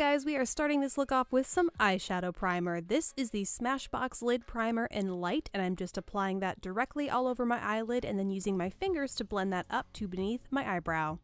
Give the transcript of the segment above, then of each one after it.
guys, we are starting this look off with some eyeshadow primer. This is the Smashbox Lid Primer in Light, and I'm just applying that directly all over my eyelid and then using my fingers to blend that up to beneath my eyebrow.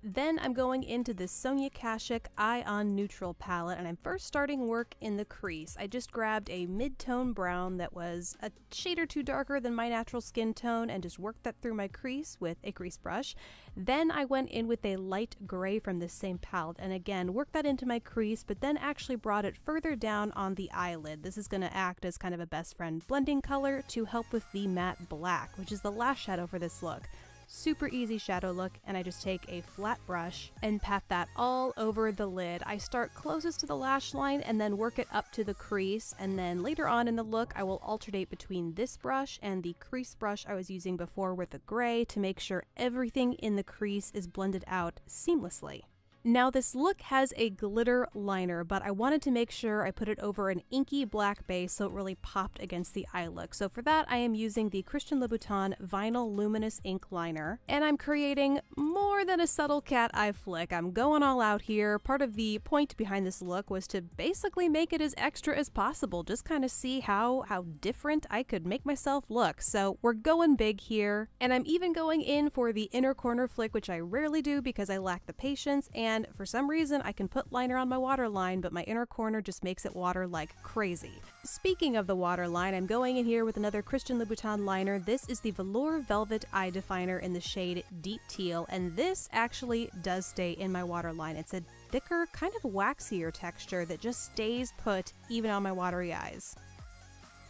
Then I'm going into this Sonia Kashuk Eye on Neutral palette, and I'm first starting work in the crease. I just grabbed a mid-tone brown that was a shade or two darker than my natural skin tone and just worked that through my crease with a crease brush. Then I went in with a light gray from this same palette and again worked that into my crease, but then actually brought it further down on the eyelid. This is going to act as kind of a best friend blending color to help with the matte black, which is the last shadow for this look. Super easy shadow look, and I just take a flat brush and pat that all over the lid. I start closest to the lash line and then work it up to the crease, and then later on in the look I will alternate between this brush and the crease brush I was using before with the gray to make sure everything in the crease is blended out seamlessly. Now this look has a glitter liner, but I wanted to make sure I put it over an inky black base so it really popped against the eye look. So for that I am using the Christian Louboutin Vinyl Luminous Ink Liner, and I'm creating more than a subtle cat eye flick. I'm going all out here. Part of the point behind this look was to basically make it as extra as possible, just kind of see how different I could make myself look. So we're going big here, and I'm even going in for the inner corner flick, which I rarely do because I lack the patience, and for some reason I can put liner on my waterline, but my inner corner just makes it water like crazy. Speaking of the waterline, I'm going in here with another Christian Louboutin liner. This is the Velour Velvet Eye Definer in the shade Deep Teal, and this actually does stay in my waterline. It's a thicker, kind of waxier texture that just stays put even on my watery eyes.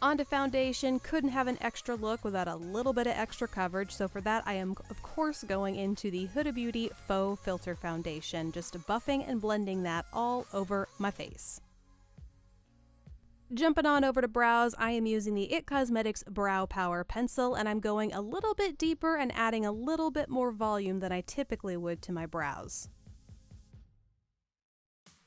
Onto foundation. Couldn't have an extra look without a little bit of extra coverage, so for that I am of course going into the Huda Beauty Faux Filter Foundation, just buffing and blending that all over my face. Jumping on over to brows, I am using the IT Cosmetics Brow Power Pencil, and I'm going a little bit deeper and adding a little bit more volume than I typically would to my brows.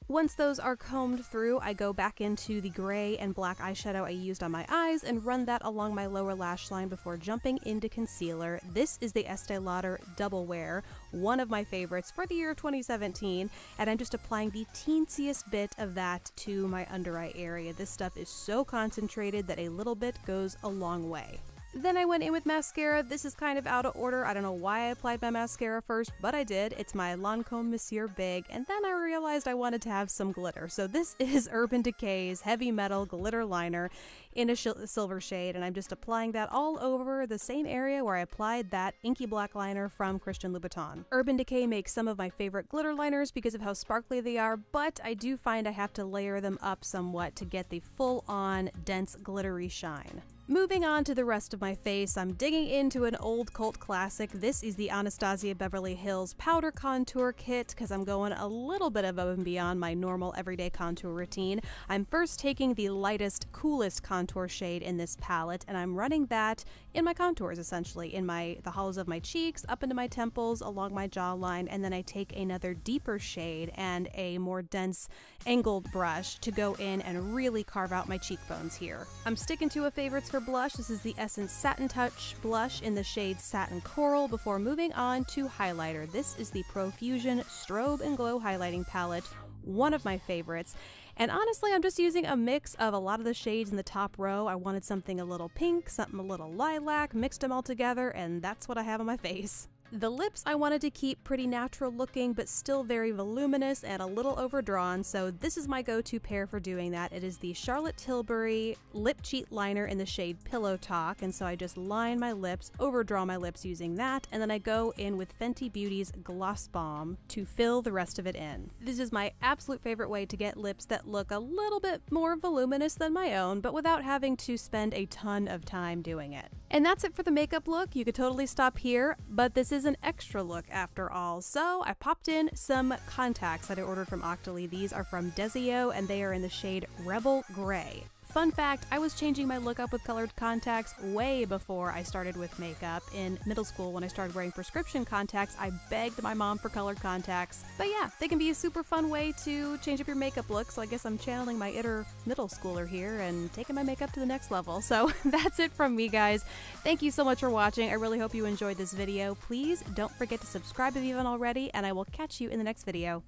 Once those are combed through, I go back into the gray and black eyeshadow I used on my eyes and run that along my lower lash line before jumping into concealer. This is the Estee Lauder Double Wear, one of my favorites for the year 2017, and I'm just applying the teensiest bit of that to my under eye area. This stuff is so concentrated that a little bit goes a long way. Then I went in with mascara. This is kind of out of order. I don't know why I applied my mascara first, but I did. It's my Lancome Monsieur Big, and then I realized I wanted to have some glitter. So this is Urban Decay's Heavy Metal Glitter Liner in a silver shade, and I'm just applying that all over the same area where I applied that inky black liner from Christian Louboutin. Urban Decay makes some of my favorite glitter liners because of how sparkly they are, but I do find I have to layer them up somewhat to get the full-on dense glittery shine. Moving on to the rest of my face, I'm digging into an old cult classic. This is the Anastasia Beverly Hills Powder Contour Kit because I'm going a little bit above and beyond my normal everyday contour routine. I'm first taking the lightest, coolest contour shade in this palette, and I'm running that in my contours, essentially, in the hollows of my cheeks, up into my temples, along my jawline, and then I take another deeper shade and a more dense angled brush to go in and really carve out my cheekbones here. I'm sticking to a favorites for blush. This is the Essence Satin Touch blush in the shade Satin Coral before moving on to highlighter. This is the Profusion Strobe and Glow highlighting palette, one of my favorites. And honestly, I'm just using a mix of a lot of the shades in the top row. I wanted something a little pink, something a little lilac, mixed them all together, and that's what I have on my face. The lips I wanted to keep pretty natural looking, but still very voluminous and a little overdrawn, so this is my go-to pair for doing that. It is the Charlotte Tilbury Lip Cheat Liner in the shade Pillow Talk, and so I just line my lips, overdraw my lips using that, and then I go in with Fenty Beauty's Gloss Bomb to fill the rest of it in. This is my absolute favorite way to get lips that look a little bit more voluminous than my own, but without having to spend a ton of time doing it. And that's it for the makeup look. You could totally stop here, but this is an extra look after all. So I popped in some contacts that I ordered from Octoly. These are from Desio, and they are in the shade Rebel Gray. Fun fact, I was changing my look up with colored contacts way before I started with makeup. In middle school, when I started wearing prescription contacts, I begged my mom for colored contacts. But yeah, they can be a super fun way to change up your makeup look, so I guess I'm channeling my inner middle schooler here and taking my makeup to the next level. So that's it from me, guys. Thank you so much for watching. I really hope you enjoyed this video. Please don't forget to subscribe if you haven't already, and I will catch you in the next video.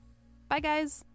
Bye, guys!